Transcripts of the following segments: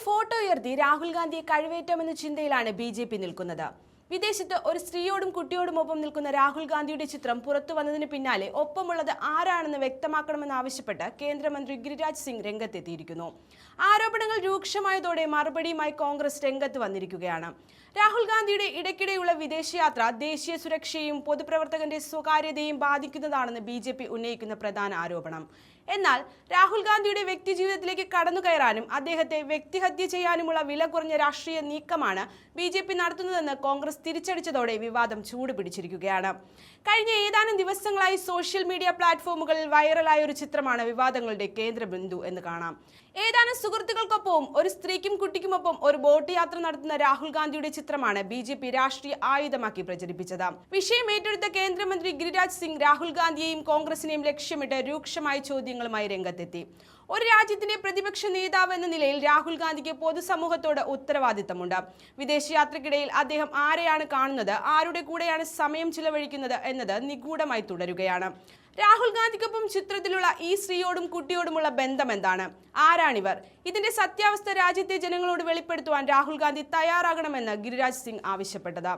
Photo ഉയർത്തി രാഹുൽ ഗാന്ധിയെ കഴിവേറ്റാമെന്ന ചിന്തയിലാണ് BJP. നിൽക്കുന്നത്. വിദേശത്ത് ഒരു സ്ത്രീയോടും കുട്ടിയോടുമൊപ്പം നിൽക്കുന്ന രാഹുൽ ഗാന്ധിയുടെ ചിത്രം പുറത്തു വന്നതിന് പിന്നാലെ ഒപ്പമുള്ളത് ആരാണെന്ന് വ്യക്തമാക്കണമെന്നാവശ്യപ്പെട്ട് കേന്ദ്രമന്ത്രി ഗിരിരാജ് സിംഗ് രംഗത്തെത്തിയിരിക്കുന്നു. ആരോപണങ്ങൾ രൂക്ഷമായതോടെ മറുപടിയുമായി കോൺഗ്രസ് രംഗത്ത് വന്നിരിക്കുകയാണ്. രാഹുൽ ഗാന്ധിയുടെ ഇടയ്ക്കിടെയുള്ള വിദേശയാത്ര ദേശീയ സുരക്ഷയും പൊതുപ്രവർത്തകന്റെ സ്വകാര്യതയും ബാധിക്കുന്നതാണെന്ന് ബി.ജെ.പി. ഉന്നയിക്കുന്ന പ്രധാന ആരോപണം. എന്നാൽ രാഹുൽ ഗാന്ധിയുടെ വ്യക്തിജീവിതത്തിലേക്ക് കടന്നുകയറാനും അദ്ദേഹത്തെ വ്യക്തിഹത്യ ചെയ്യാനുമുള്ള വില കുറഞ്ഞ രാഷ്ട്രീയ നീക്കമാണ് ബി.ജെ.പി. നടത്തുന്നതെന്ന് കോൺഗ്രസ് തിരിച്ചടിച്ചതോടെ വിവാദം ചൂടുപിടിച്ചിരിക്കുകയാണ്. കഴിഞ്ഞ ഏതാനും ദിവസങ്ങളായി സോഷ്യൽ മീഡിയ പ്ലാറ്റ്ഫോമുകളിൽ വൈറലായ ഒരു ചിത്രമാണ് വിവാദങ്ങളുടെ കേന്ദ്രബിന്ദു എന്ന് കാണാം. ഏതാനും സുഹൃത്തുക്കൾക്കൊപ്പവും ഒരു സ്ത്രീക്കും കുട്ടിക്കുമൊപ്പം ഒരു ബോട്ട് യാത്ര നടത്തുന്ന രാഹുൽ ഗാന്ധിയുടെ ചിത്രമാണ് ബി.ജെ.പി. രാഷ്ട്രീയ ആയുധമാക്കി പ്രചരിപ്പിച്ചത്. വിഷയം ഏറ്റെടുത്ത കേന്ദ്രമന്ത്രി ഗിരിരാജ് സിംഗ് രാഹുൽ ഗാന്ധിയെയും കോൺഗ്രസിനെയും ലക്ഷ്യമിട്ട് രൂക്ഷമായ ചോദ്യങ്ങളുമായി രംഗത്തെത്തി. ഒരു രാജ്യത്തിന്റെ പ്രതിപക്ഷ നേതാവ് എന്ന നിലയിൽ രാഹുൽ ഗാന്ധിക്ക് പൊതുസമൂഹത്തോട് ഉത്തരവാദിത്തമുണ്ട്. വിദേശയാത്രക്കിടയിൽ അദ്ദേഹം ആരെയാണ് കാണുന്നത്, ആരുടെ കൂടെയാണ് സമയം ചിലവഴിക്കുന്നത് എന്നത് നിഗൂഢമായി തുടരുകയാണ്. രാഹുൽ ഗാന്ധിക്കൊപ്പം ചിത്രത്തിലുള്ള ഈ സ്ത്രീയോടും കുട്ടിയോടുമുള്ള ബന്ധം എന്താണ്? ആരാണിവർ? ഇതിന്റെ സത്യാവസ്ഥ രാജ്യത്തെ ജനങ്ങളോട് വെളിപ്പെടുത്തുവാൻ രാഹുൽ ഗാന്ധി തയ്യാറാകണമെന്ന് ഗിരിരാജ് സിംഗ് ആവശ്യപ്പെട്ടത്.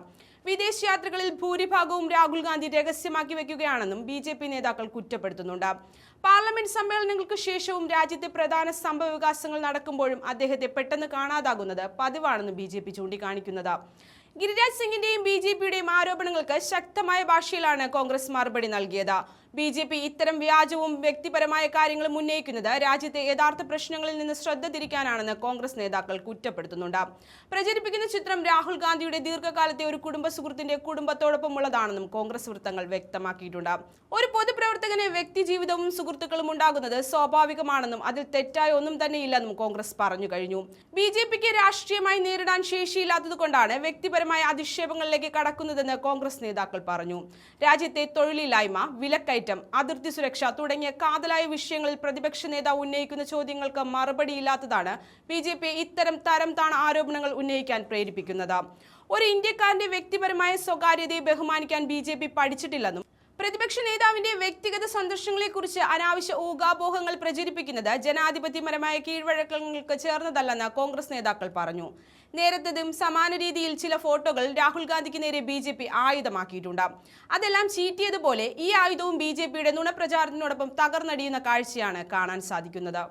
വിദേശയാത്രകളിൽ ഭൂരിഭാഗവും രാഹുൽ ഗാന്ധി രഹസ്യമാക്കി വെക്കുകയാണെന്നും ബി.ജെ.പി. നേതാക്കൾ കുറ്റപ്പെടുത്തുന്നുണ്ട്. പാർലമെന്റ് സമ്മേളനങ്ങൾക്ക് ശേഷവും രാജ്യത്തെ പ്രധാന സംഭവ വികാസങ്ങൾ നടക്കുമ്പോഴും അദ്ദേഹത്തെ പെട്ടെന്ന് കാണാതാകുന്നത് പതിവാണെന്നും ബി.ജെ.പി. ചൂണ്ടിക്കാണിക്കുന്നത്. ഗിരിരാജ് സിംഗിന്റെയും ബി.ജെ.പിയുടെയും ആരോപണങ്ങൾക്ക് ശക്തമായ ഭാഷയിലാണ് കോൺഗ്രസ് മറുപടി നൽകിയത്. ബി.ജെ.പി. ഇത്തരം വ്യാജവും വ്യക്തിപരമായ കാര്യങ്ങളും ഉന്നയിക്കുന്നത് രാജ്യത്തെ യഥാർത്ഥ പ്രശ്നങ്ങളിൽ നിന്ന് ശ്രദ്ധ തിരിക്കാനാണെന്ന് കോൺഗ്രസ് നേതാക്കൾ കുറ്റപ്പെടുത്തുന്നുണ്ട്. പ്രചരിപ്പിക്കുന്ന ചിത്രം രാഹുൽ ഗാന്ധിയുടെ ദീർഘകാലത്തെ ഒരു കുടുംബ സുഹൃത്തിന്റെ കുടുംബത്തോടൊപ്പമുള്ളതാണെന്നും കോൺഗ്രസ് വൃത്തങ്ങൾ വ്യക്തമാക്കിയിട്ടുണ്ട്. ഒരു പൊതുപ്രവർത്തകന് വ്യക്തി ജീവിതവും സുഹൃത്തുക്കളും ഉണ്ടാകുന്നത് സ്വാഭാവികമാണെന്നും അതിൽ തെറ്റായ ഒന്നും തന്നെയില്ലെന്നും കോൺഗ്രസ് പറഞ്ഞു കഴിഞ്ഞു. ബി.ജെ.പിക്ക് രാഷ്ട്രീയമായി നേരിടാൻ ശേഷിയില്ലാത്തതുകൊണ്ടാണ് വ്യക്തിപരമായ അധിക്ഷേപങ്ങളിലേക്ക് കടക്കുന്നതെന്ന് കോൺഗ്രസ് നേതാക്കൾ പറഞ്ഞു. രാജ്യത്തെ തൊഴിലില്ലായ്മ, വിലക്കയറ്റം, അതിർത്തി സുരക്ഷ തുടങ്ങിയ കാതലായ വിഷയങ്ങളിൽ പ്രതിപക്ഷ നേതാവ് ഉന്നയിക്കുന്ന ചോദ്യങ്ങൾക്ക് മറുപടിയില്ലാത്തതാണ് ബി.ജെ.പി. ഇത്തരം തരം താണ ആരോപണങ്ങൾ ഉന്നയിക്കാൻ പ്രേരിപ്പിക്കുന്നത്. ഒരു ഇന്ത്യക്കാരന്റെ വ്യക്തിപരമായ സ്വകാര്യതയെ ബഹുമാനിക്കാൻ ബി.ജെ.പി. പഠിച്ചിട്ടില്ലെന്നും പ്രതിപക്ഷ നേതാവിന്റെ വ്യക്തിഗത സന്ദർശനങ്ങളെക്കുറിച്ച് അനാവശ്യ ഊഹാപോഹങ്ങൾ പ്രചരിപ്പിക്കുന്നത് ജനാധിപത്യപരമായ കീഴ്വഴക്കങ്ങൾക്ക് ചേർന്നതല്ലെന്ന് കോൺഗ്രസ് നേതാക്കൾ പറഞ്ഞു. നേരത്തേതും സമാന രീതിയിൽ ചില ഫോട്ടോകൾ രാഹുൽ ഗാന്ധിക്ക് നേരെ ബി.ജെ.പി. ആയുധമാക്കിയിട്ടുണ്ട്. അതെല്ലാം ചീറ്റിയതുപോലെ ഈ ആയുധവും ബി.ജെ.പിയുടെ നുണപ്രചാരണത്തിനോടൊപ്പം തകർന്നടിയുന്ന കാഴ്ചയാണ് കാണാൻ സാധിക്കുന്നത്.